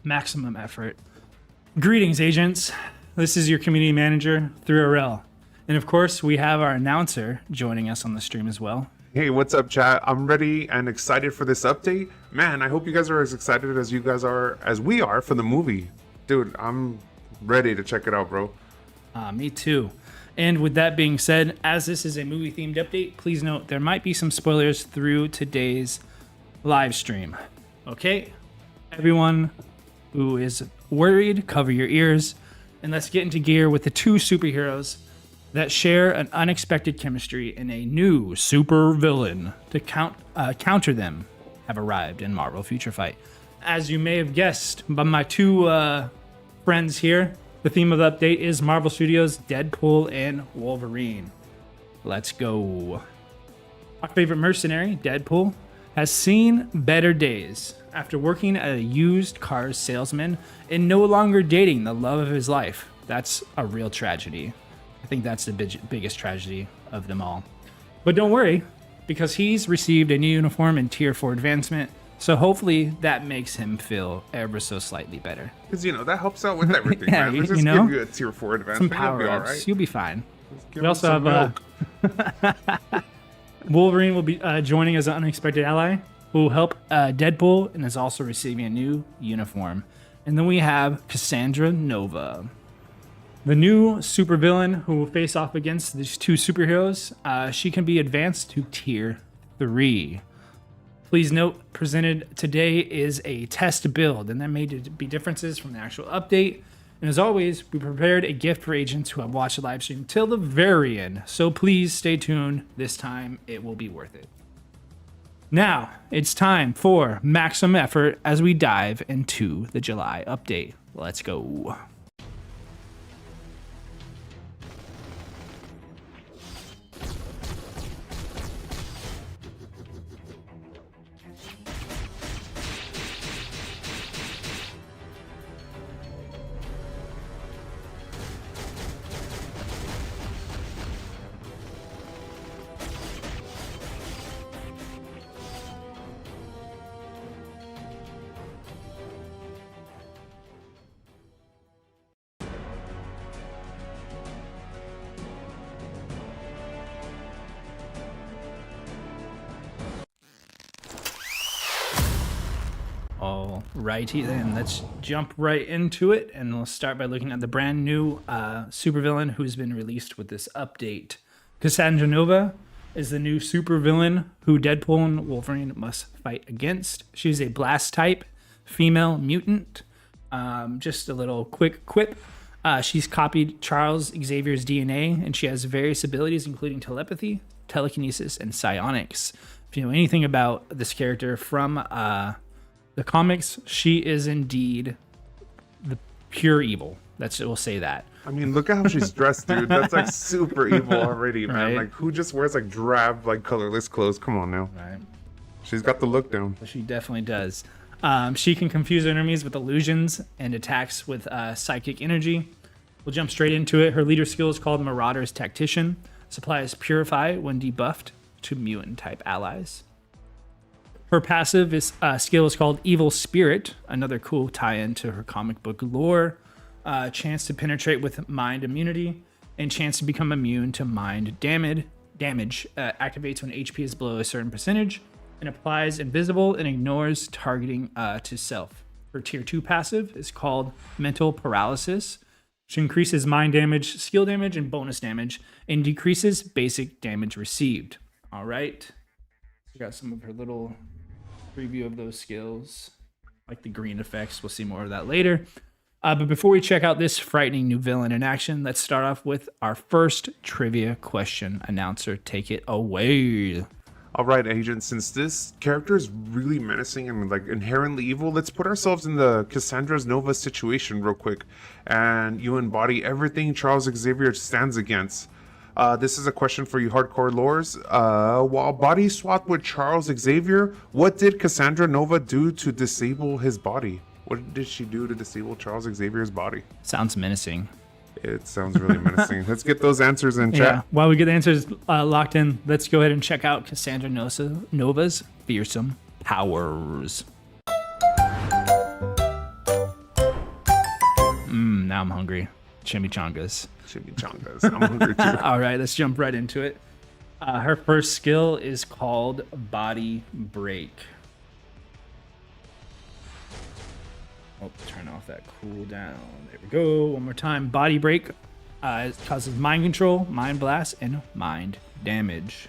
Maximum effort. Greetings, agents. This is your community manager, 3RL. And of course, we have our announcer joining us on the stream as well. Hey, what's up, chat? I'm ready and excited for this update. Man, I hope you guys are as excited as we are for the movie. Dude, I'm ready to check it out, bro. Me too. And with that being said, as this is a movie-themed update, please note there might be some spoilers through today's live stream. Okay? Everyone who is worried, cover your ears, and let's get into gear with the two superheroes that share an unexpected chemistry and a new super villain to counter them have arrived in Marvel Future Fight. As you may have guessed by my two friends here, the theme of the update is Marvel Studios' Deadpool and Wolverine. Let's go. Our favorite mercenary, Deadpool, has seen better days after working as a used cars salesman and no longer dating the love of his life. That's a real tragedy. I think that's the biggest tragedy of them all. But don't worry, because he's received a new uniform and tier 4 advancement, so hopefully that makes him feel ever so slightly better. Because, that helps out with everything, Yeah, man. Let's you just know, give you a tier 4 advancement. Some power You'll be ups. all right. You'll be fine. Give We him also some have Wolverine will be joining as an unexpected ally who will help Deadpool and is also receiving a new uniform. And then we have Cassandra Nova, the new supervillain who will face off against these two superheroes. She can be advanced to tier 3. Please note, presented today is a test build, and there may be differences from the actual update. And as always, we prepared a gift for agents who have watched the live stream till the very end. So please stay tuned. This time, it will be worth it. Now, it's time for maximum effort as we dive into the July update. Let's go. Alrighty then, let's jump right into it, and we'll start by looking at the brand new supervillain who's been released with this update. Cassandra Nova is the new supervillain who Deadpool and Wolverine must fight against. She's a blast type female mutant. Just a little quick quip. She's copied Charles Xavier's DNA, and she has various abilities including telepathy, telekinesis, and psionics. If you know anything about this character from the comics, she is indeed the pure evil. We'll say that. I mean, look at how she's dressed, dude. That's like super evil already, man. Right? Like, who just wears like drab, like colorless clothes? Come on now. Right. She's got the look down. She definitely does. She can confuse enemies with illusions and attacks with psychic energy. We'll jump straight into it. Her leader skill is called Marauder's Tactician. Supplies Purify when debuffed to mutant type allies. Her passive skill is called Evil Spirit, another cool tie-in to her comic book lore. Chance to penetrate with mind immunity, and chance to become immune to mind damage. Activates when HP is below a certain percentage, and applies invisible and ignores targeting to self. Her tier 2 passive is called Mental Paralysis, which increases mind damage, skill damage, and bonus damage, and decreases basic damage received. All right. We got some of her little preview of those skills, like the green effects. We'll see more of that later. But before we check out this frightening new villain in action, let's start off with our first trivia question. Announcer, take it away. All right, agent, since this character is really menacing and like inherently evil, let's put ourselves in the Cassandra Nova situation real quick, and you embody everything Charles Xavier stands against. This is a question for you hardcore lores. While body swapped with Charles Xavier, what did Cassandra Nova do to disable his body? What did she do to disable Charles Xavier's body? Sounds menacing. It sounds really menacing. Let's get those answers in chat. Yeah, while we get the answers locked in, let's go ahead and check out Cassandra Nova's fearsome powers. now I'm hungry. Chimichangas. Chimichangas. I'm hungry too. All right, let's jump right into it. Her first skill is called Body Break. Oh, turn off that cooldown. There we go. One more time. Body Break. It causes mind control, mind blast, and mind damage.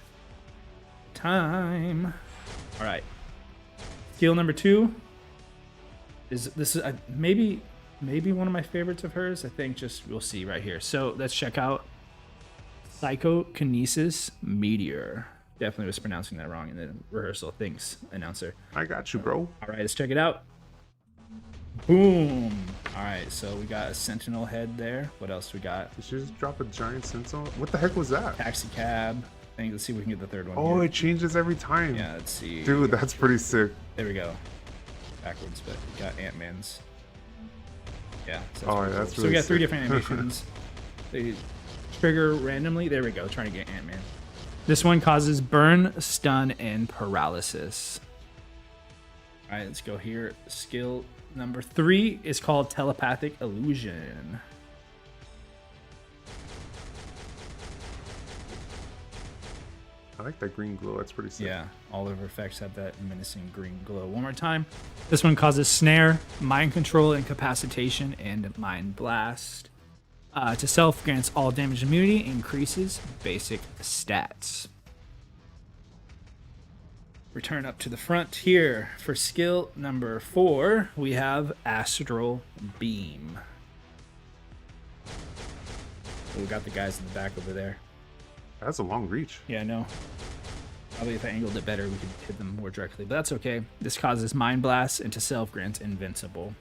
Time. All right. Skill number 2 is maybe one of my favorites of hers. I think we'll see right here. So let's check out Psychokinesis Meteor. Definitely was pronouncing that wrong in the rehearsal. Thanks, announcer. I got you, bro. All right, let's check it out. Boom. All right, so we got a sentinel head there. What else we got? Did she just drop a giant sentinel? What the heck was that? Taxi cab. I think let's see if we can get the third one. Oh, here. it changes every time. Yeah, let's see. Dude, that's pretty sick. There we go. Backwards, but we got Ant-Man's. Yeah. So Oh, pretty that's cool. really So we got 3 sick. different animations. They trigger randomly. There we go. Trying to get Ant-Man. This one causes burn, stun, and paralysis. All right, let's go here. Skill number 3 is called Telepathic Illusion. I like that green glow. That's pretty sick. Yeah, all of her effects have that menacing green glow. One more time. This one causes snare, mind control, incapacitation, and mind blast. To self, grants all damage immunity, increases basic stats. Return up to the front here. For skill number 4, we have Astral Beam. We got the guys in the back over there. That's a long reach. Yeah, I know. Probably if I angled it better, we could hit them more directly, but that's okay. This causes Mind Blast, and to self grants Invincible.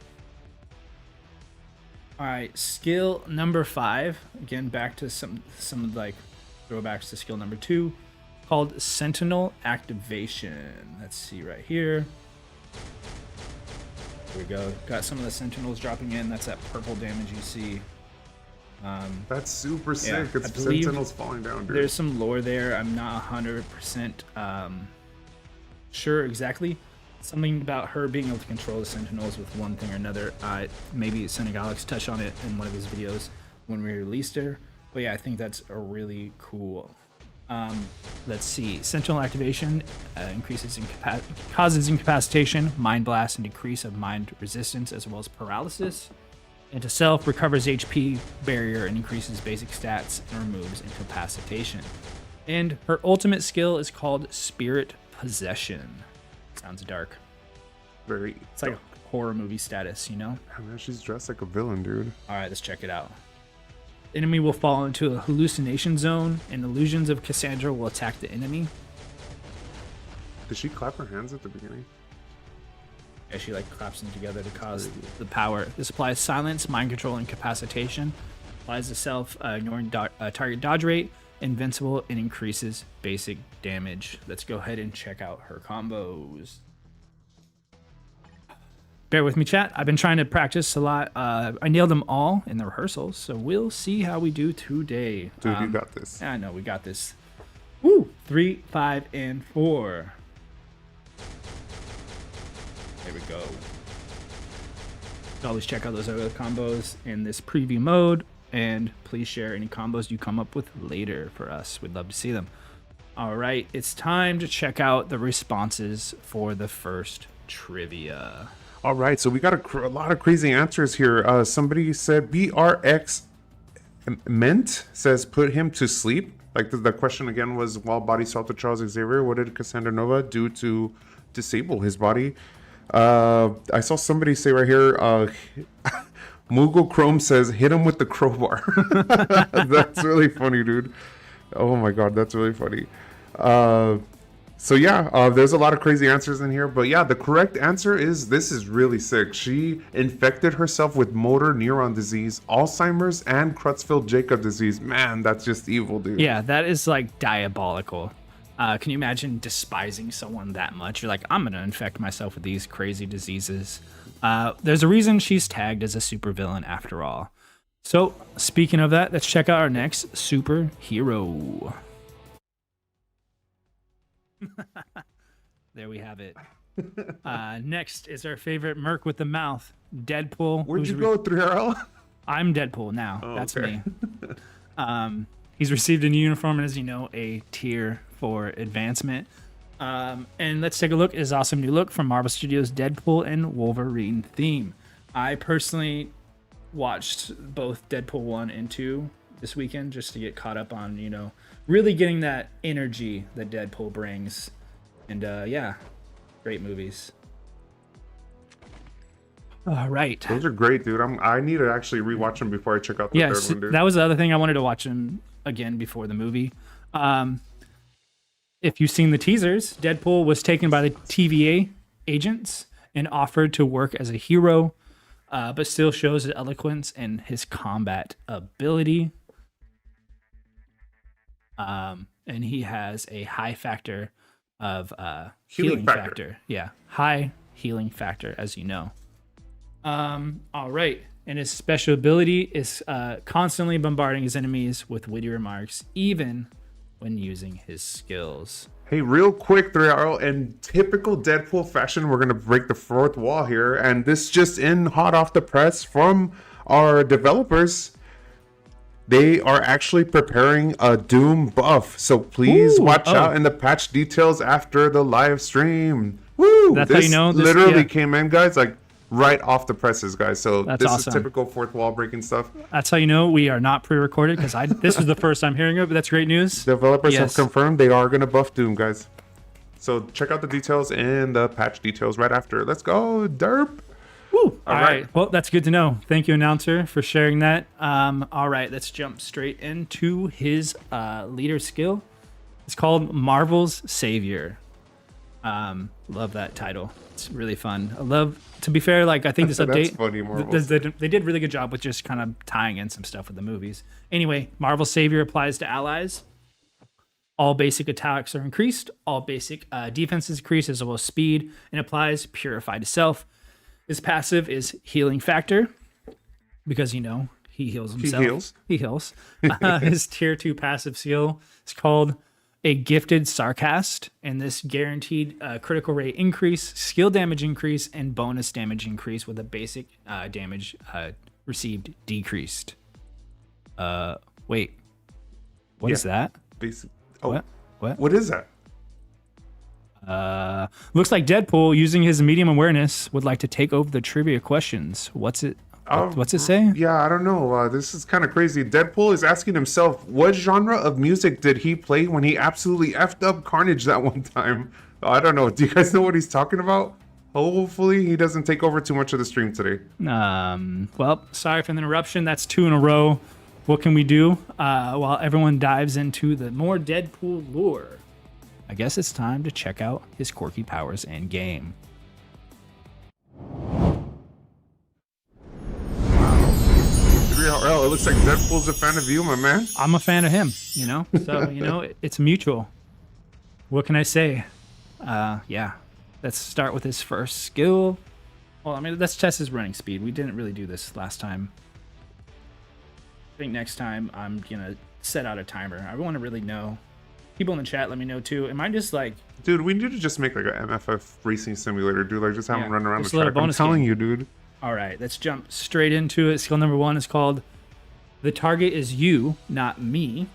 All right, skill number 5. Again, back to some like throwbacks to skill number 2, called Sentinel Activation. Let's see right here. There we go. Got some of the Sentinels dropping in. That's that purple damage you see. That's super sick. Yeah, It's I believe Sentinels falling down, dude. There's some lore there. I'm not 100% sure exactly. Something about her being able to control the Sentinels with one thing or another. Maybe Senegalix touched on it in one of his videos when we released her. But yeah, I think that's a really cool. Let's see. Sentinel activation causes incapacitation, mind blast, and decrease of mind resistance, as well as paralysis. Into self, recovers HP barrier and increases basic stats and removes incapacitation. And her ultimate skill is called Spirit Possession. Sounds dark. Very. It's like a horror movie status, you know? Oh, man, she's dressed like a villain, dude. All right, let's check it out. Enemy will fall into a hallucination zone, and illusions of Cassandra will attack the enemy. Did she clap her hands at the beginning? Yeah, she like claps them together to cause the power. This applies silence, mind control, and incapacitation. Applies to self, ignoring target dodge rate, invincible, and increases basic damage. Let's go ahead and check out her combos. Bear with me, chat. I've been trying to practice a lot. I nailed them all in the rehearsals, so we'll see how we do today. Dude, you got this. I know, we got this. Woo! 3, 5, and 4. There we go. Always check out those other combos in this preview mode, and please share any combos you come up with later for us. We'd love to see them. All right, it's time to check out the responses for the first trivia. All right, so we got a lot of crazy answers here. Somebody said BRX meant says put him to sleep. Like the question again was, while body swap to Charles Xavier, what did Cassandra Nova do to disable his body? I saw somebody say right here, Moogle Chrome says, hit him with the crowbar. That's really funny, dude. Oh my god, that's really funny. So yeah, there's a lot of crazy answers in here, but yeah, the correct answer is, this is really sick. She infected herself with motor neuron disease, Alzheimer's, and Creutzfeldt-Jakob disease. Man, that's just evil, dude. Yeah, that is like diabolical. Can you imagine despising someone that much? You're like, I'm going to infect myself with these crazy diseases. There's a reason she's tagged as a supervillain after all. So, speaking of that, let's check out our next superhero. There we have it. Next is our favorite merc with the mouth, Deadpool. Where'd you go, 3RL? I'm Deadpool now. Oh, That's okay. me. He's received a new uniform and, as you know, a tier for advancement. And let's take a look at his awesome new look from Marvel Studios' Deadpool and Wolverine theme. I personally watched both Deadpool 1 and 2 this weekend just to get caught up on, really getting that energy that Deadpool brings. And yeah, great movies. All right. Those are great, dude. I need to actually rewatch them before I check out the third one, dude. That was the other thing. I wanted to watch them again before the movie. If you've seen the teasers, Deadpool was taken by the TVA agents and offered to work as a hero, but still shows his eloquence and his combat ability. And he has a high factor of healing factor. Yeah, high healing factor, as you know. All right. And his special ability is constantly bombarding his enemies with witty remarks, even when using his skills. Hey, real quick, 3RL, in typical Deadpool fashion, we're going to break the fourth wall here. And this just in hot off the press from our developers. They are actually preparing a Doom buff. So please watch out in the patch details after the live stream. Woo! That's how you know this literally came in, guys, like right off the presses, guys. So that's this awesome. is typical fourth wall breaking stuff. That's how you know we are not pre-recorded, because this is the first I'm hearing of it, but that's great news. Developers have confirmed they are going to buff Doom, guys. So check out the details and the patch details right after. Let's go, derp. Woo. All right. Well, that's good to know. Thank you, announcer, for sharing that. All right, let's jump straight into his leader skill. It's called Marvel's Savior. Love that title. It's really fun. I love, to be fair, like I think this update, funny, they did a really good job with just kind of tying in some stuff with the movies. Anyway, Marvel's Savior applies to allies. All basic attacks are increased. All basic defenses increase, as well as speed, and applies Purify to self. His passive is Healing Factor, because, he heals himself. He heals. His tier 2 passive skill is called a Gifted Sarcast, and this guaranteed critical rate increase, skill damage increase, and bonus damage increase with a basic damage received decreased. Wait. What is that? Basic. Oh, What is that? Looks like Deadpool, using his medium awareness, would like to take over the trivia questions. What's it say? Yeah, I don't know. This is kind of crazy. Deadpool is asking himself, what genre of music did he play when he absolutely effed up Carnage that one time? I don't know. Do you guys know what he's talking about? Hopefully he doesn't take over too much of the stream today. Well, sorry for the interruption. That's 2 in a row. What can we do while everyone dives into the more Deadpool lore? I guess it's time to check out his quirky powers and game. It looks like Deadpool's a fan of you, my man. I'm a fan of him, So, it's mutual. What can I say? Yeah. Let's start with his first skill. Well, let's test his running speed. We didn't really do this last time. I think next time I'm going to set out a timer. I want to really know. People in the chat, let me know too. Am I just like... Dude, we need to just make like an MFF racing simulator, dude. Like just have him run around the track. I'm telling you, dude. All right, let's jump straight into it. Skill number 1 is called The Target is You, Not Me,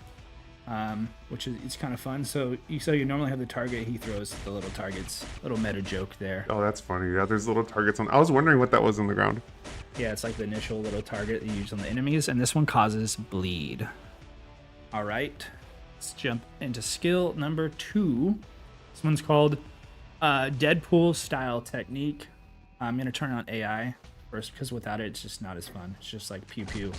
which is it's kind of fun. So you normally have the target. He throws the little targets. Little meta joke there. Oh, that's funny. Yeah, there's little targets on... I was wondering what that was on the ground. Yeah, it's like the initial little target you use on the enemies, and this one causes bleed. All right. Let's jump into skill number 2. This one's called Deadpool Style Technique. I'm going to turn on AI first, because without it, it's just not as fun. It's just like pew pew.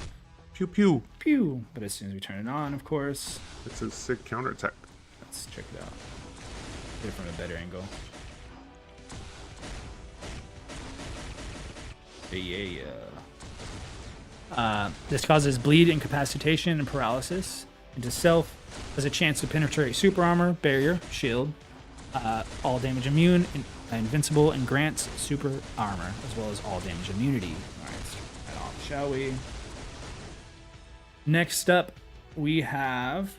Pew pew. Pew. But as soon as we turn it on, of course. It's a sick counterattack. Let's check it out. Get it from a better angle. Yeah. This causes bleed, incapacitation, and paralysis. Into self, has a chance to penetrate super armor, barrier, shield, all damage immune, invincible, and grants super armor, as well as all damage immunity. All right, let's turn that off, shall we? Next up, we have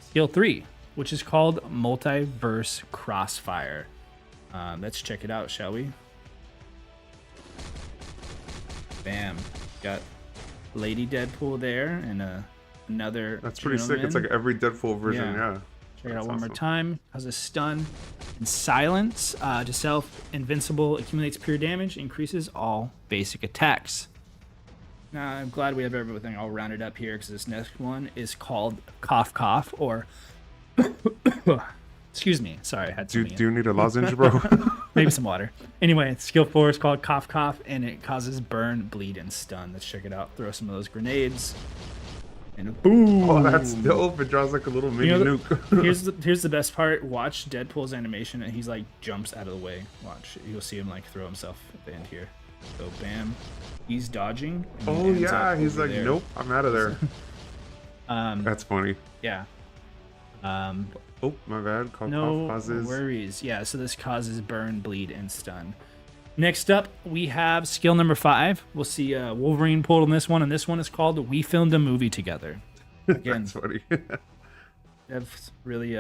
skill 3, which is called Multiverse Crossfire. Let's check it out, shall we? Bam. Got Lady Deadpool there, and another. That's pretty sick. It's like every Deadpool version, yeah. Check it out one more time. Causes stun and silence. To self, invincible, accumulates pure damage, increases all basic attacks. Now, I'm glad we have everything all rounded up here because this next one is called Cough Cough, or excuse me. Sorry, I had Do something. you need a lozenge, bro? Maybe some water. Anyway, skill 4 is called Cough Cough, and it causes burn, bleed, and stun. Let's check it out. Throw some of those grenades. And boom! Oh, that's dope. It draws like a little mini nuke. here's the best part. Watch Deadpool's animation, and he's like jumps out of the way. Watch, you'll see him like throw himself at the end here. So bam, he's dodging. Oh yeah, he's like, nope, I'm out of there. That's funny. Yeah. Oh, my bad. No causes... worries. Yeah, so this causes burn, bleed, and stun. Next up, we have skill number 5. We'll see Wolverine pulled on this one, and this one is called We Filmed a Movie Together. Again, That's funny. Dev really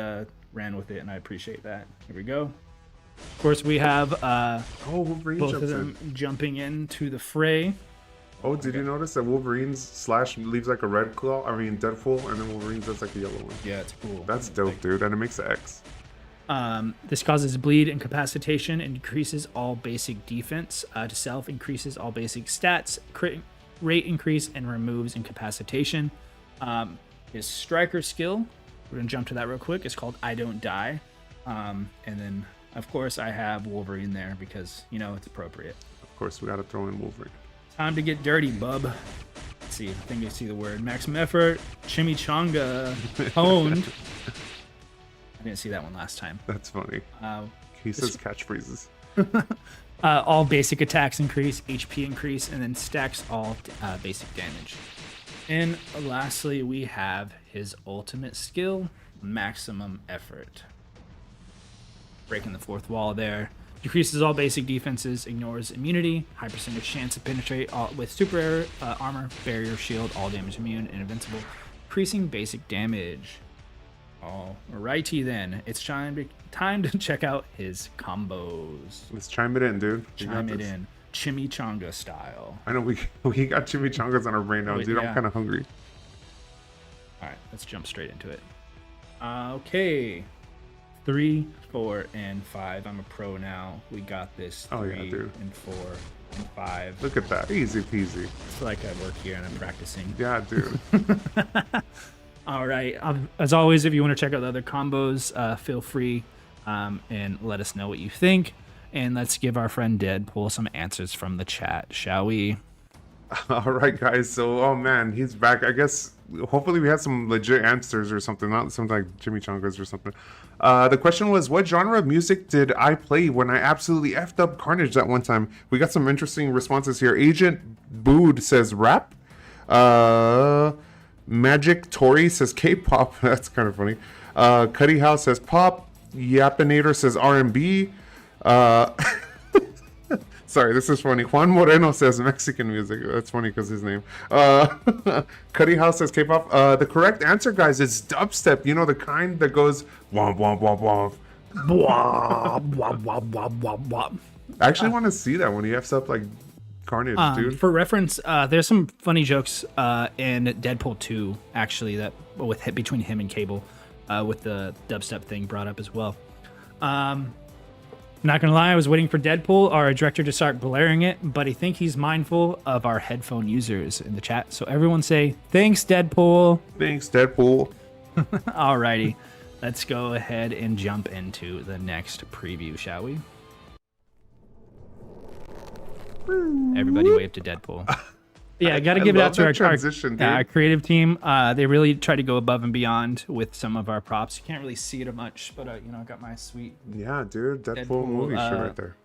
ran with it, and I appreciate that. Here we go. Of course, we have Wolverine both of them jumping into the fray. Oh, did you notice that Wolverine's slash leaves like a red claw? I mean, Deadpool, and then Wolverine's does like a yellow one. Yeah, it's cool. That's dope, dude, and it makes the X. This causes bleed, incapacitation, and increases all basic defense. To self, increases all basic stats, crit rate increase, and removes incapacitation. His striker skill, we're going to jump to that real quick, it's called I Don't Die. And then, of course, I have Wolverine there because, you know, it's appropriate. Of course, we got to throw in Wolverine. Time to get dirty, bub. Let's see, I think you see the word. Maximum effort, chimichanga, honed. I didn't see that one last time. That's funny. He says catchphrases. All basic attacks increase, HP increase, and then stacks all basic damage. And lastly, we have his ultimate skill, maximum effort. Breaking the fourth wall there. Decreases all basic defenses, ignores immunity, high percentage chance to penetrate with super armor, barrier, shield, all damage immune, and invincible. Increasing basic damage. Alrighty then, it's time to check out his combos. Let's chime it in, dude. Chime it in, chimichanga style. I know we got chimichangas on our brain now, dude. Yeah. I'm kind of hungry. All right, let's jump straight into it. Okay, 3, 4, and 5. I'm a pro now. We got this. 3 and 4 and 5. Look at that, easy peasy. It's like I work here and I'm practicing. Yeah, dude. All right. As always, if you want to check out the other combos, feel free and let us know what you think. And let's give our friend Deadpool some answers from the chat, shall we? All right, guys. So, oh man, he's back. I guess hopefully we had some legit answers or something, not something like chimichangas or something. The question was, what genre of music did I play when I absolutely effed up Carnage that one time? We got some interesting responses here. Agent Bood says rap. Magic Tori says K-pop. That's kind of funny. Cuddy House says pop. Yapinator says R&B. Sorry, this is funny. Juan Moreno says Mexican music. That's funny because his name. Cuddy House says K-pop. The correct answer, guys, is dubstep. You know, the kind that goes womp womp womp womp. Womp, womp, womp, womp, womp, womp. I actually want to see that when he F's up like Carnage, dude. For reference, there's some funny jokes in Deadpool 2, actually, that between him and Cable, with the dubstep thing brought up as well. Not gonna lie, I was waiting for Deadpool, our director, to start blaring it, but I think he's mindful of our headphone users in the chat. So everyone say, thanks, Deadpool. Thanks, Deadpool. Alrighty, let's go ahead and jump into the next preview, shall we? Everybody wave to Deadpool. Yeah, I got to give it out to our creative team. They really try to go above and beyond with some of our props. You can't really see it much, but you know, I got my sweet Deadpool movie shit right there.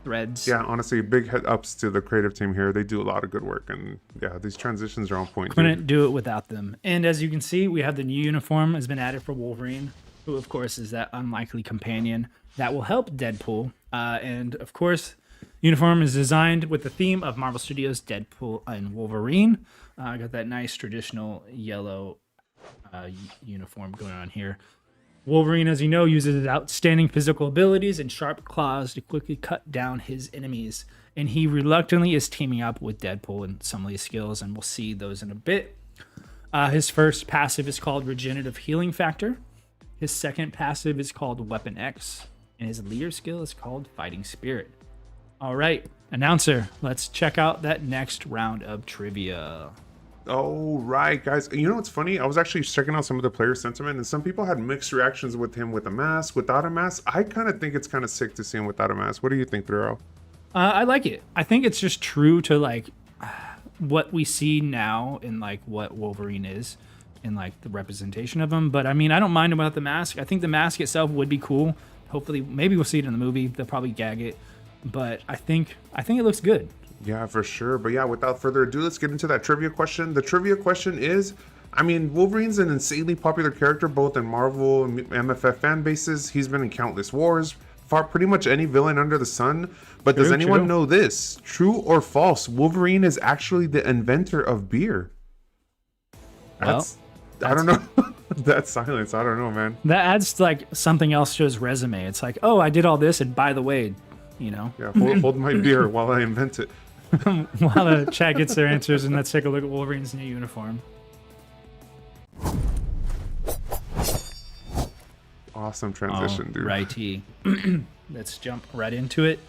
Threads. Yeah, honestly, big head ups to the creative team here. They do a lot of good work, and yeah, these transitions are on point. Couldn't do it without them. And as you can see, we have the new uniform has been added for Wolverine, who of course is that unlikely companion that will help Deadpool. And of course, uniform is designed with the theme of Marvel Studios' Deadpool and Wolverine. I got that nice traditional yellow uniform going on here. Wolverine, as you know, uses his outstanding physical abilities and sharp claws to quickly cut down his enemies. And he reluctantly is teaming up with Deadpool in some of these skills, and we'll see those in a bit. His first passive is called Regenerative Healing Factor. His second passive is called Weapon X. And his leader skill is called Fighting Spirit. All right, announcer, let's check out that next round of trivia. Oh, right, guys. You know what's funny? I was actually checking out some of the player sentiment, and some people had mixed reactions with him with a mask, without a mask. I kind of think it's kind of sick to see him without a mask. What do you think, Thero? I like it. I think it's just true to like what we see now in like what Wolverine is in like the representation of him. But I mean, I don't mind him without the mask. I think the mask itself would be cool. Hopefully, maybe we'll see it in the movie. They'll probably gag it, but I think it looks good. Yeah, for sure. But yeah, without further ado, let's get into that trivia question. The trivia question is, I mean, Wolverine's an insanely popular character both in Marvel and MFF fan bases. He's been in countless wars, fought pretty much any villain under the sun. But does anyone know this? True or false? Wolverine is actually the inventor of beer. That's I don't know. That silence, I don't know, man. That adds like something else to his resume. It's like, oh, I did all this, and by the way, you know. Yeah, hold my beer while I invent it. While the chat gets their answers, and let's take a look at Wolverine's new uniform. Awesome transition, dude. Righty. Let's jump right into it.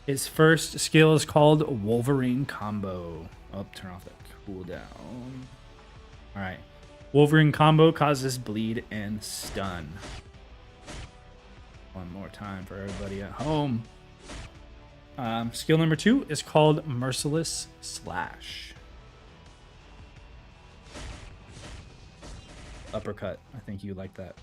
His first skill is called Wolverine Combo. Oh, turn off that cooldown. All right. Wolverine Combo causes bleed and stun. One more time for everybody at home. Skill number 2 is called Merciless Slash. Uppercut. I think you like that,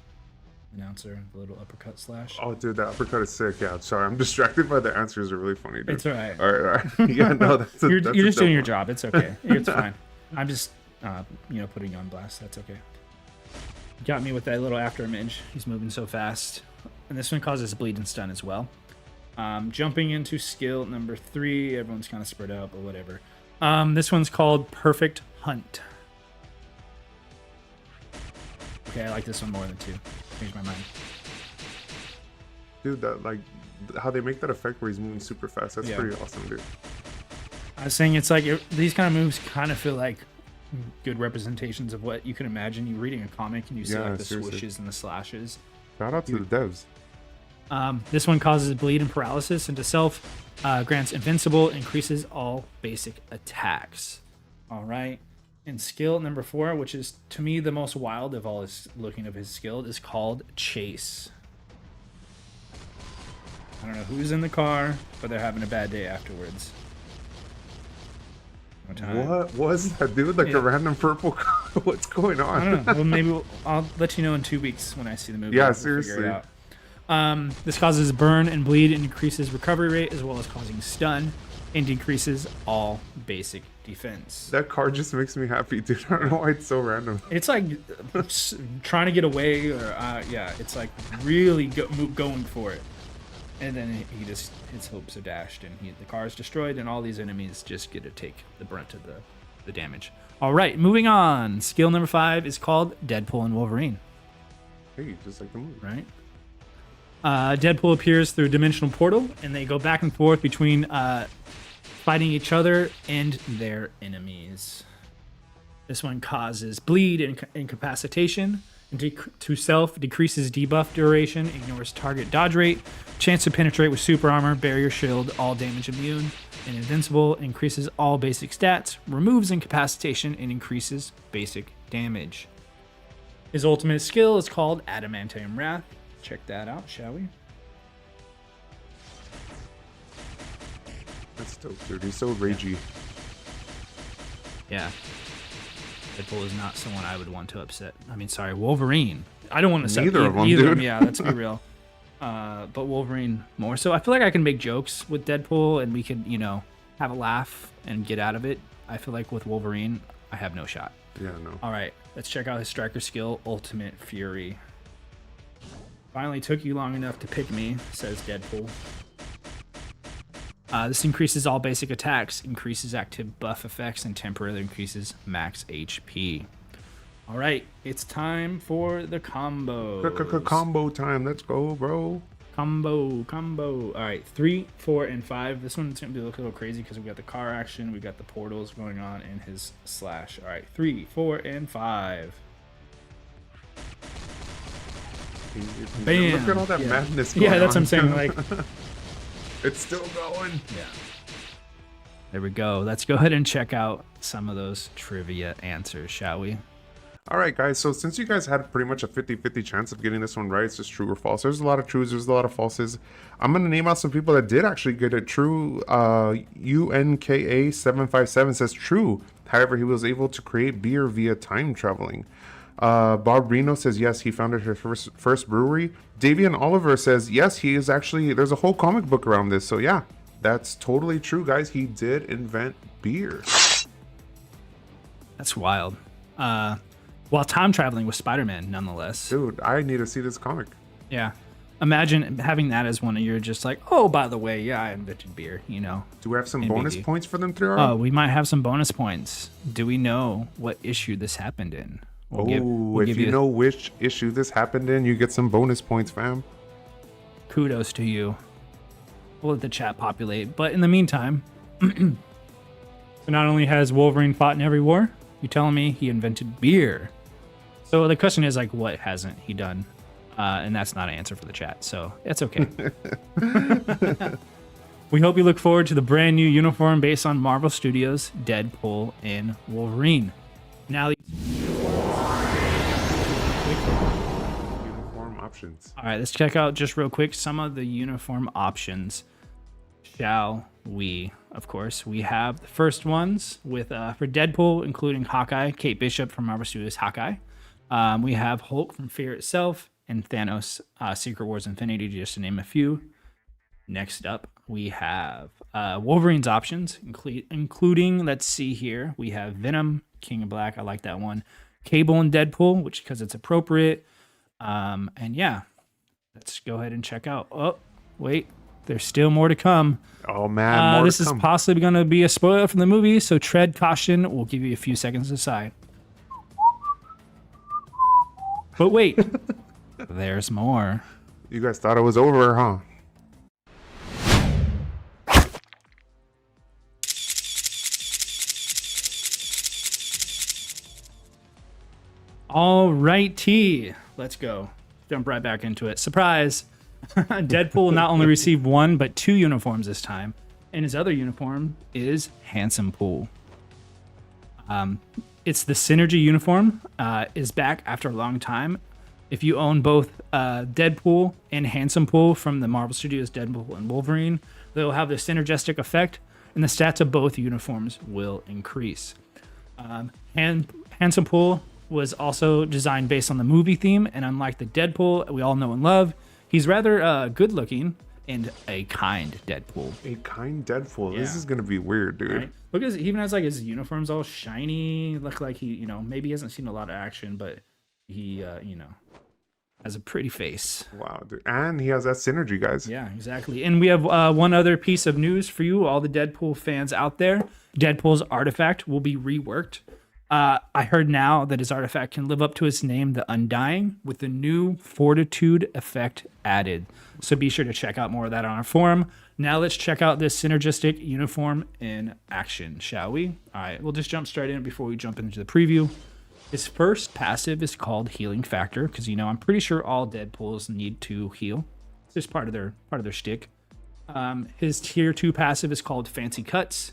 announcer. The little uppercut slash. Oh, dude, that uppercut is sick. Yeah, sorry, I'm distracted by the answers. Are really funny, dude. It's all right. All right. Yeah, no, you're just doing your job. It's okay. It's fine. I'm just, putting you on blast. That's okay. Got me with that little after image. He's moving so fast. And this one causes bleed and stun as well. Jumping into skill number 3. Everyone's kind of spread out, but whatever. This one's called Perfect Hunt. Okay, I like this one more than 2. Changed my mind. Dude, that like how they make that effect where he's moving super fast. That's pretty awesome, dude. I was saying it's like these kind of moves kind of feel like good representations of what you can imagine. You're reading a comic and you see like the swooshes and the slashes. Shout out to the devs. This one causes bleed and paralysis into self, grants invincible, increases all basic attacks. All right. And skill number 4, which is to me the most wild of all his looking of his skill, is called Chase. I don't know who's in the car, but they're having a bad day afterwards. What was that, dude? Like a random purple car? What's going on? I don't know. Well, maybe I'll let you know in 2 weeks when I see the movie. Yeah, seriously. This causes burn and bleed and increases recovery rate as well as causing stun and decreases all basic defense. That car just makes me happy, dude. I don't know why it's so random. It's like trying to get away, or it's like really going for it. And then his hopes are dashed, and the car is destroyed, and all these enemies just get to take the brunt of the damage. All right, moving on. Skill number 5 is called Deadpool and Wolverine. Hey, just like the movie, right? Deadpool appears through a dimensional portal, and they go back and forth between fighting each other and their enemies. This one causes bleed and incapacitation. To self, decreases debuff duration, ignores target dodge rate, chance to penetrate with super armor, barrier shield, all damage immune, and invincible, increases all basic stats, removes incapacitation, and increases basic damage. His ultimate skill is called Adamantium Wrath. Check that out, shall we? That's dope, dude. He's so ragey. Yeah. Deadpool is not someone I would want to upset. I mean, sorry, Wolverine. I don't want to upset either of them. Yeah, let's be real. But Wolverine more so. I feel like I can make jokes with Deadpool and we could, have a laugh and get out of it. I feel like with Wolverine, I have no shot. Yeah, no. All right, let's check out his striker skill, Ultimate Fury. Finally took you long enough to pick me, says Deadpool. This increases all basic attacks, increases active buff effects, and temporarily increases max HP. All right, it's time for the combo. Combo time. Let's go, bro. Combo. All right, 3, 4, and 5. This one's gonna be a little crazy because we got the car action, we got the portals going on, and his slash. All right, 3, 4, and 5. Bam. Look at all that madness going Yeah, that's on. what I'm saying. Like, it's still going. yeah. There we go. Let's go ahead and check out some of those trivia answers, shall we? All right, guys. So since you guys had pretty much a 50-50 chance of getting this one right, it's just true or false. There's a lot of trues. There's a lot of falses. I'm going to name out some people that did actually get it true. UNKA757 says true. However, he was able to create beer via time traveling. Bob Reno says yes, he founded his first brewery. Davian Oliver says yes, he is actually, there's a whole comic book around this. So yeah, that's totally true, guys. He did invent beer. That's wild. While time traveling with Spider-Man, nonetheless. Dude, I need to see this comic. Yeah. Imagine having that as one of your just like, oh, by the way, yeah, I invented beer, you know. Do we have some NBD. bonus points for them, 3R? Oh, we might have some bonus points. Do we know what issue this happened in? If you know which issue this happened in, you get some bonus points, fam. Kudos to you. We'll let the chat populate. But in the meantime, so not only has Wolverine fought in every war, you're telling me he invented beer. So the question is, like, what hasn't he done? And that's not an answer for the chat, so it's okay. We hope you look forward to the brand new uniform based on Marvel Studios' Deadpool and Wolverine. Now, Uniform options. all right, let's check out just real quick some of the uniform options, shall we? Of course, we have the first ones with for Deadpool, including Hawkeye, Kate Bishop from Marvel Studios' Hawkeye. We have Hulk from Fear Itself and Thanos, Secret Wars Infinity, just to name a few. Next up, we have Wolverine's options, including, let's see here, we have Venom, King of Black, I like that one. Cable and Deadpool, which because it's appropriate. And yeah, let's go ahead and check out. Oh, wait, there's still more to come. Oh, man, this is possibly going to be a spoiler from the movie, so tread caution. We'll give you a few seconds to decide. But wait, there's more. You guys thought it was over, huh? All righty, let's go. Jump right back into it. Surprise! Deadpool not only received 1, but 2 uniforms this time. And his other uniform is Handsome Pool. It's the Synergy uniform, is back after a long time. If you own both Deadpool and Handsome Pool from the Marvel Studios Deadpool and Wolverine, they'll have the synergistic effect, and the stats of both uniforms will increase. Handsome Pool was also designed based on the movie theme, and unlike the Deadpool we all know and love, he's rather good looking and a kind Deadpool. A kind Deadpool. Yeah. This is gonna be weird, dude. Right? Look, he even has like his uniforms all shiny. Look like he, maybe he hasn't seen a lot of action, but he, has a pretty face. Wow, dude. And he has that synergy, guys. Yeah, exactly. And we have one other piece of news for you, all the Deadpool fans out there. Deadpool's artifact will be reworked. I heard now that his artifact can live up to its name, the Undying, with the new Fortitude effect added. So be sure to check out more of that on our forum. Now let's check out this synergistic uniform in action, shall we? All right, we'll just jump straight in before we jump into the preview. His first passive is called Healing Factor, because I'm pretty sure all Deadpools need to heal. It's just part of their shtick. His tier 2 passive is called Fancy Cuts.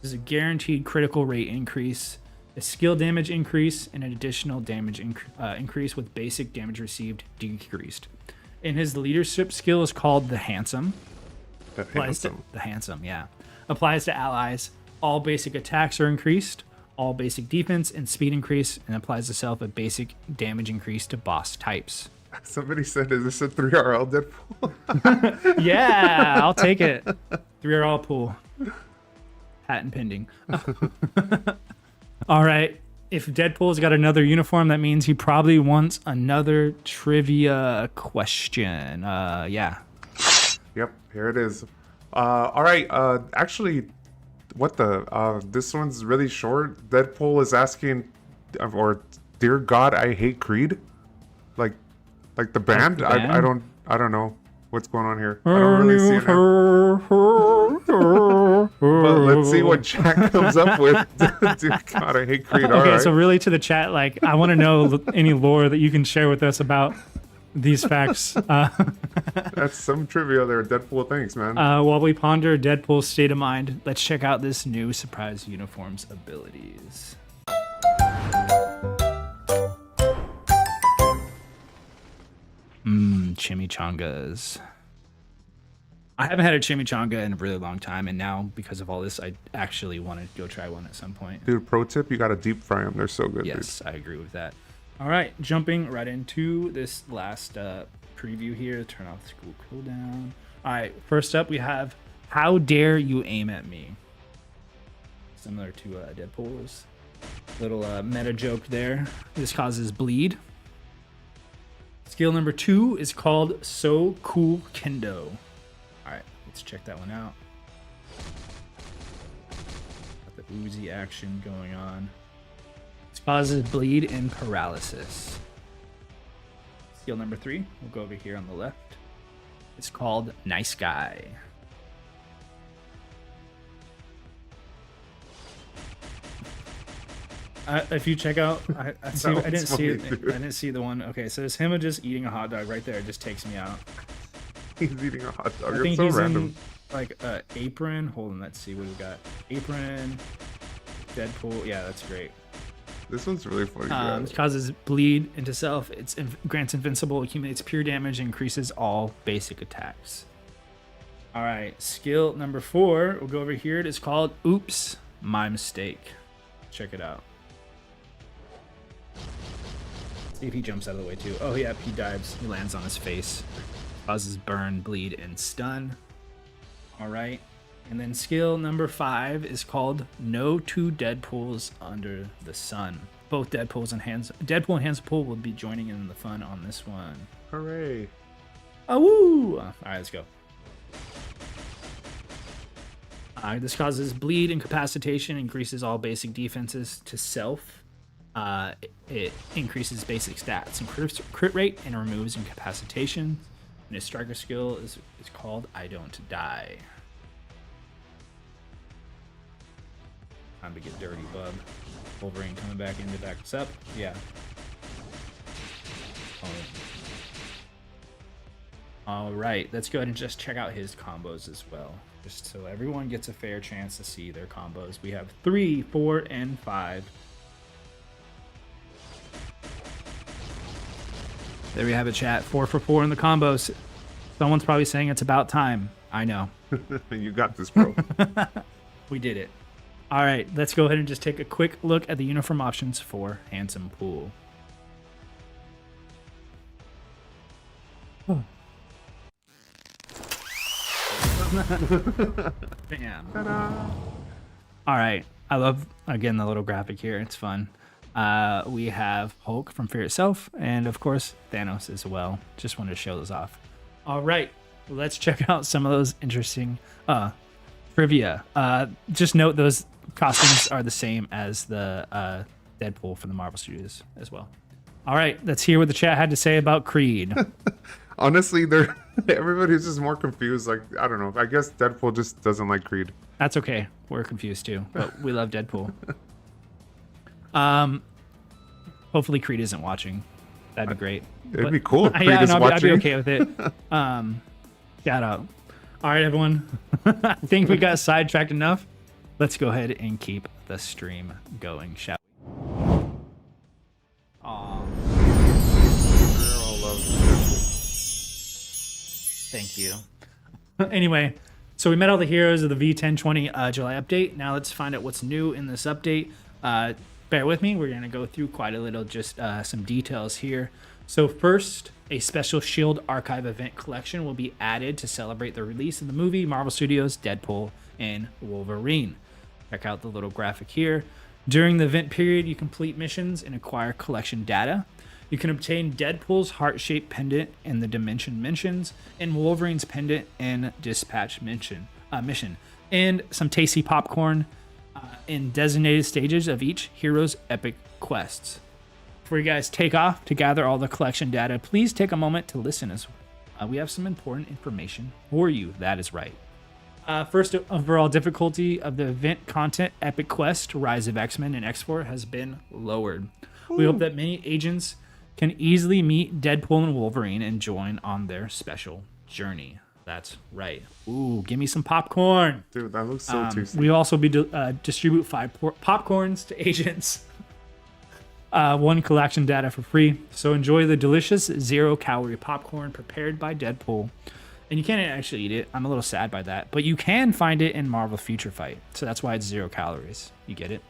This is a guaranteed critical rate increase, a skill damage increase, and an additional damage increase with basic damage received decreased. And his leadership skill is called the Handsome. The Handsome, yeah. Applies to allies. All basic attacks are increased. All basic defense and speed increase, and applies itself a basic damage increase to boss types. Somebody said, is this a 3RL Deadpool? Yeah, I'll take it. 3RL pool. Patent pending. All right. If Deadpool's got another uniform, that means he probably wants another trivia question. Yeah. Yep, here it is. All right. Actually, what the? This one's really short. Deadpool is asking, or Dear God, I hate Creed. Like the band. the band? I don't know what's going on here. I don't really see it now. But let's see what chat comes up with. Dear God, I hate Creed. All Okay, right. so really to the chat, like I want to know any lore that you can share with us about these facts. That's some trivia there. Deadpool, thanks, man. While we ponder Deadpool's state of mind, let's check out this new surprise uniform's abilities. Chimichangas. I haven't had a chimichanga in a really long time, and now because of all this, I actually want to go try one at some point. Dude, pro tip, you gotta deep fry them. They're so good, Yes, I agree with that. All right, jumping right into this last preview here. Turn off the school cooldown. All right, first up we have How Dare You Aim at Me? Similar to Deadpool's. Little meta joke there. This causes bleed. Skill number 2 is called So Cool Kendo. All right, let's check that one out. Got the Uzi action going on. This causes bleed and paralysis. Skill number 3, we'll go over here on the left. It's called Nice Guy. If you check out, I didn't see it. I didn't see the one. Okay, so it's him just eating a hot dog right there. It just takes me out. He's eating a hot dog. I think It's so he's random. in like apron. Hold on, let's see what we got. Apron, Deadpool. Yeah, that's great. This one's really funny. It causes bleed into self. It grants invincible, accumulates pure damage, and increases all basic attacks. All right, skill number 4. We'll go over here. It is called Oops, My Mistake. Check it out. See if he jumps out of the way too. Oh yeah, he dives. He lands on his face. Causes burn, bleed, and stun. All right. And then skill number 5 is called No Two Deadpools Under the Sun. Both Deadpool and Handspool will be joining in the fun on this one. Hooray. Oh, woo! All right, let's go. This causes bleed, incapacitation, increases all basic defenses to self. It increases basic stats and crit rate and removes incapacitation. And his striker skill is called I Don't Die. Time to get dirty, bub. Wolverine coming back in to back us up. Yeah. All right, let's go ahead and just check out his combos as well, just so everyone gets a fair chance to see their combos. We have 3, 4, and 5. There we have it, chat. 4 for 4 in the combos. Someone's probably saying it's about time. I know. You got this, bro. We did it. All right, let's go ahead and just take a quick look at the uniform options for Handsome Pool. Bam. Ta-da. All right. I love, again, the little graphic here. It's fun. We have Hulk from Fear Itself, and of course, Thanos as well. Just wanted to show those off. All right. Let's check out some of those interesting trivia. Just note those costumes are the same as the Deadpool from the Marvel Studios as well. All right. Let's hear what the chat had to say about Creed. Honestly, everybody's just more confused. Like, I don't know. I guess Deadpool just doesn't like Creed. That's okay. We're confused too, but we love Deadpool. Hopefully Creed isn't watching. That'd be great. It'd be cool if Creed Yeah, is no, I'd watching. be okay with it. Shout out. All right, everyone. I think we got sidetracked enough. Let's go ahead and keep the stream going, shall we? Aw. Girl loves Deadpool. Thank you. Anyway, so we met all the heroes of the v1020 July update. Now let's find out what's new in this update. Bear with me. We're going to go through quite a little, just some details here. So first, a special Shield Archive event collection will be added to celebrate the release of the movie Marvel Studios' Deadpool and Wolverine. Check out the little graphic here. During the event period, you complete missions and acquire collection data. You can obtain Deadpool's heart-shaped pendant in the Dimension missions, and Wolverine's pendant in Dispatch mission, and some tasty popcorn in designated stages of each hero's epic quests. Before you guys take off to gather all the collection data, please take a moment to listen as we have some important information for you. That is right. First overall difficulty of the event content, Epic Quest, Rise of X-Men and X4 has been lowered. Ooh. We hope that many agents can easily meet Deadpool and Wolverine and join on their special journey. That's right. Ooh, give me some popcorn. Dude, that looks so tasty. We also distribute 5 popcorns to agents. 1 collection data for free. So enjoy the delicious 0-calorie popcorn prepared by Deadpool. And you can't actually eat it. I'm a little sad by that. But you can find it in Marvel Future Fight. So that's why it's 0 calories. You get it?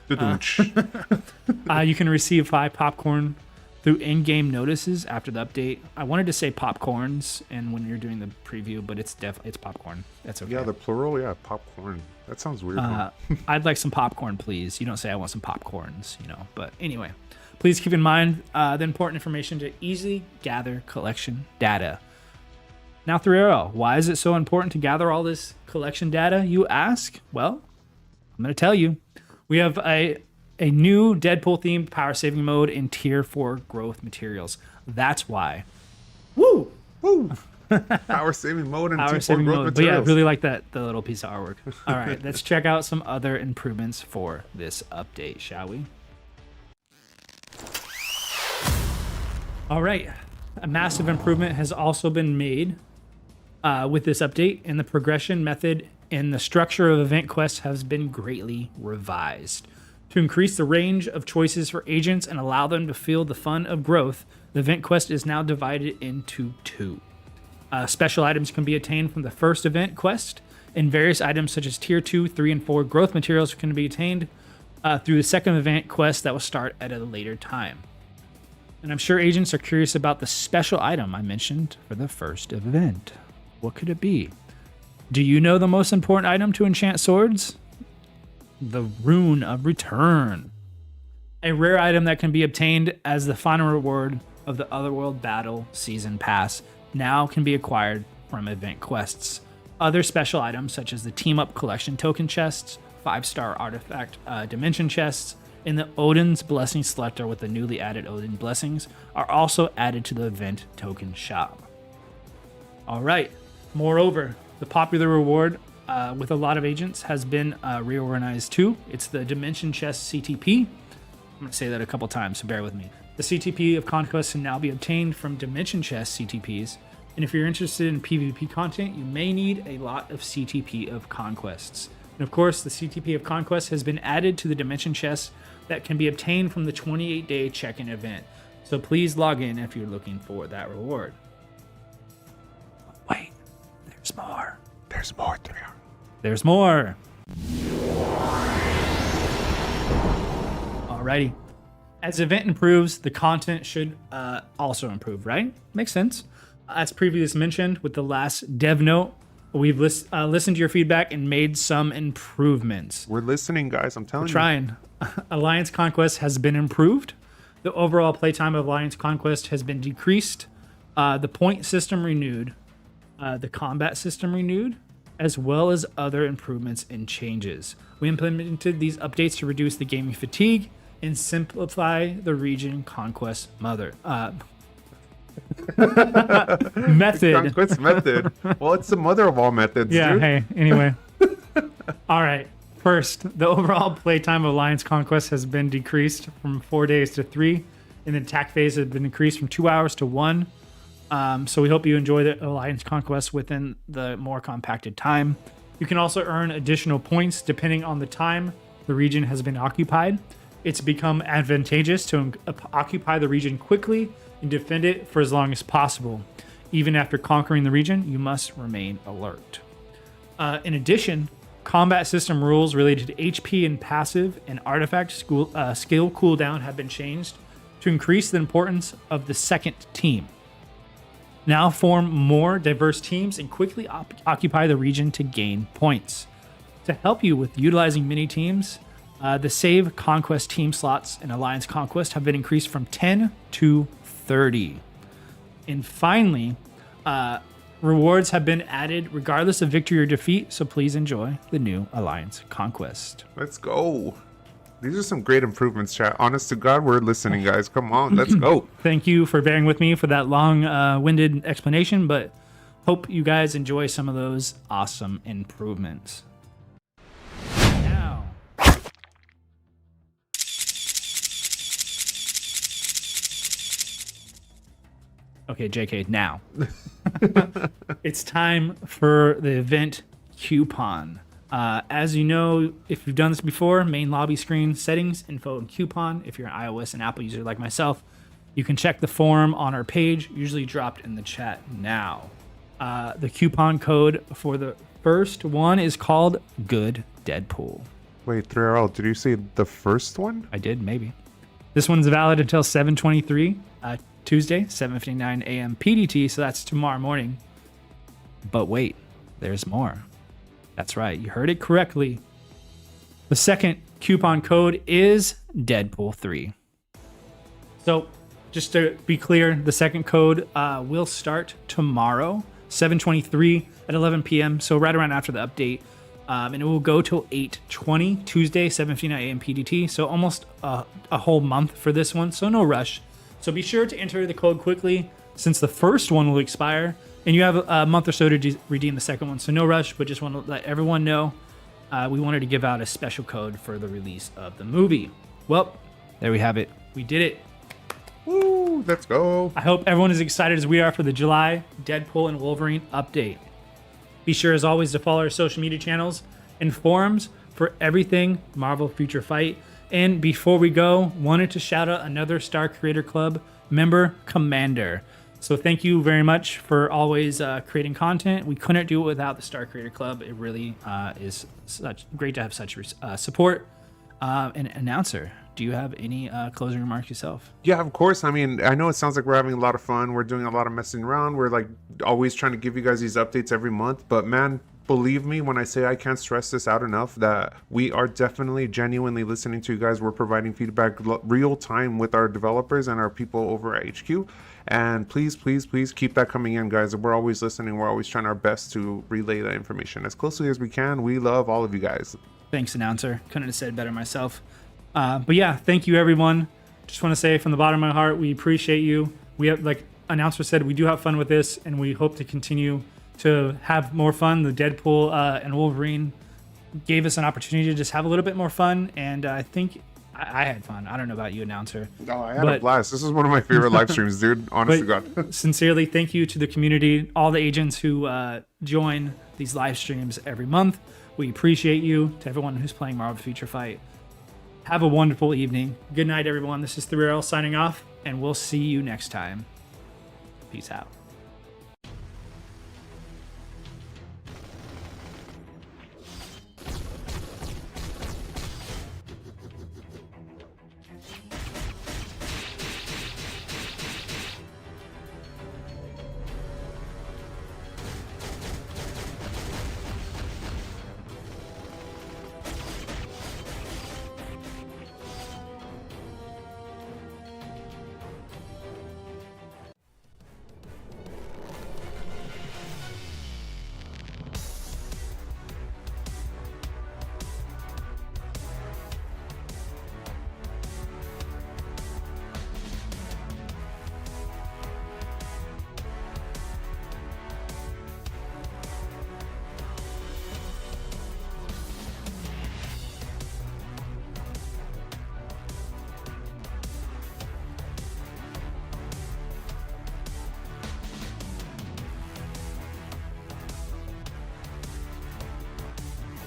You can receive 5 popcorn through in-game notices after the update. I wanted to say popcorns and when you're doing the preview, but it's popcorn. That's okay. Yeah, the plural, popcorn. That sounds weird. I'd like some popcorn, please. You don't say I want some popcorns, But anyway, please keep in mind the important information to easily gather collection data. Now, Thriero, why is it so important to gather all this collection data, you ask? Well, I'm going to tell you. We have a new Deadpool-themed power-saving mode in Tier 4 growth materials. That's why. Woo! Woo! Power-saving mode in Tier 4 growth materials. But yeah, I really like the little piece of artwork. All right, let's check out some other improvements for this update, shall we? All right. A massive improvement has also been made with this update, and the progression method and the structure of event quests has been greatly revised. To increase the range of choices for agents and allow them to feel the fun of growth, the event quest is now divided into 2. Special items can be attained from the first event quest, and various items such as Tier 2, 3, and 4 growth materials can be attained through the second event quest that will start at a later time. And I'm sure agents are curious about the special item I mentioned for the first event. What could it be? Do you know the most important item to enchant swords? The Rune of Return. A rare item that can be obtained as the final reward of the Otherworld Battle Season Pass now can be acquired from event quests. Other special items such as the Team Up Collection Token Chests, 5-star Artifact Dimension Chests, and the Odin's Blessing Selector with the newly added Odin Blessings are also added to the event token shop. Alright, moreover, the popular reward with a lot of agents has been reorganized too. It's the Dimension Chest CTP. I'm going to say that a couple times, so bear with me. The CTP of Conquest can now be obtained from Dimension Chest CTPs, and if you're interested in PvP content, you may need a lot of CTP of Conquests. And of course, the CTP of Conquest has been added to the Dimension Chest that can be obtained from the 28-day check-in event. So please log in if you're looking for that reward. Wait, there's more. There's more there. There's more. Alrighty. As the event improves, the content should also improve, right? Makes sense. As previously mentioned with the last dev note, we've listened to your feedback and made some improvements. We're listening, guys. I'm telling you. We're trying. Alliance Conquest has been improved. The overall playtime of Alliance Conquest has been decreased. The point system renewed. The combat system renewed, as well as other improvements and changes. We implemented these updates to reduce the gaming fatigue and simplify the region conquest method. Conquest method. Well, it's the mother of all methods. Yeah. Dude. Hey. Anyway. All right. First, the overall playtime of Alliance Conquest has been decreased from 4 days to 3, and the attack phase has been increased from 2 hours to 1. So we hope you enjoy the Alliance Conquest within the more compacted time. You can also earn additional points depending on the time the region has been occupied. It's become advantageous to occupy the region quickly and defend it for as long as possible. Even after conquering the region, you must remain alert. In addition, combat system rules related to HP and passive and artifact skill cooldown have been changed to increase the importance of the second team. Now form more diverse teams and quickly occupy the region to gain points. To help you with utilizing mini teams, the save conquest team slots in Alliance Conquest have been increased from 10 to 30. And finally, rewards have been added regardless of victory or defeat, so please enjoy the new Alliance Conquest. Let's go. These are some great improvements, chat. Honest to God, we're listening, guys. Come on, let's go. Thank you for bearing with me for that long-winded explanation, but hope you guys enjoy some of those awesome improvements. Now, okay, JK, now. It's time for the event coupon. As you know, if you've done this before, main lobby screen, settings, info, and coupon. If you're an iOS and Apple user like myself, you can check the form on our page, usually dropped in the chat now. The coupon code for the first one is called Good Deadpool. Wait, 3RL, did you say the first one? I did, maybe. This one's valid until 7/23, Tuesday, 7:59 a.m. PDT, so that's tomorrow morning. But wait, there's more. That's right, you heard it correctly. The second coupon code is Deadpool3. So, just to be clear, the second code will start tomorrow, 7/23 at 11 p.m., so right around after the update. And it will go till 8/20, Tuesday, 7:59 a.m. PDT, so almost a whole month for this one, so no rush. So be sure to enter the code quickly, since the first one will expire, and you have a month or so to redeem the second one, so no rush, but just want to let everyone know we wanted to give out a special code for the release of the movie. Well, there we have it. We did it. Woo, let's go. I hope everyone is excited as we are for the July Deadpool and Wolverine update. Be sure, as always, to follow our social media channels and forums for everything Marvel Future Fight. And before we go, wanted to shout out another Star Creator Club member, Commander. So thank you very much for always creating content. We couldn't do it without the Star Creator Club. It really is such great to have such support. And announcer, do you have any closing remarks yourself? Yeah, of course. I mean, I know it sounds like we're having a lot of fun. We're doing a lot of messing around. We're like always trying to give you guys these updates every month. But man, believe me when I say I can't stress this out enough, that we are definitely genuinely listening to you guys. We're providing feedback real time with our developers and our people over at HQ. And please, please, please keep that coming in, guys. We're always listening. We're always trying our best to relay that information as closely as we can. We love all of you guys. Thanks, announcer. Couldn't have said better myself. But yeah, thank you, everyone. Just want to say from the bottom of my heart, we appreciate you. We have, like announcer said, we do have fun with this, and we hope to continue to have more fun. The Deadpool and Wolverine gave us an opportunity to just have a little bit more fun, and I think I had fun. I don't know about you, announcer. Oh, I had a blast. This is one of my favorite live streams, dude. Honest to God. Sincerely, thank you to the community, all the agents who join these live streams every month. We appreciate you. To everyone who's playing Marvel Future Fight, have a wonderful evening. Good night, everyone. This is 3RL signing off, and we'll see you next time. Peace out.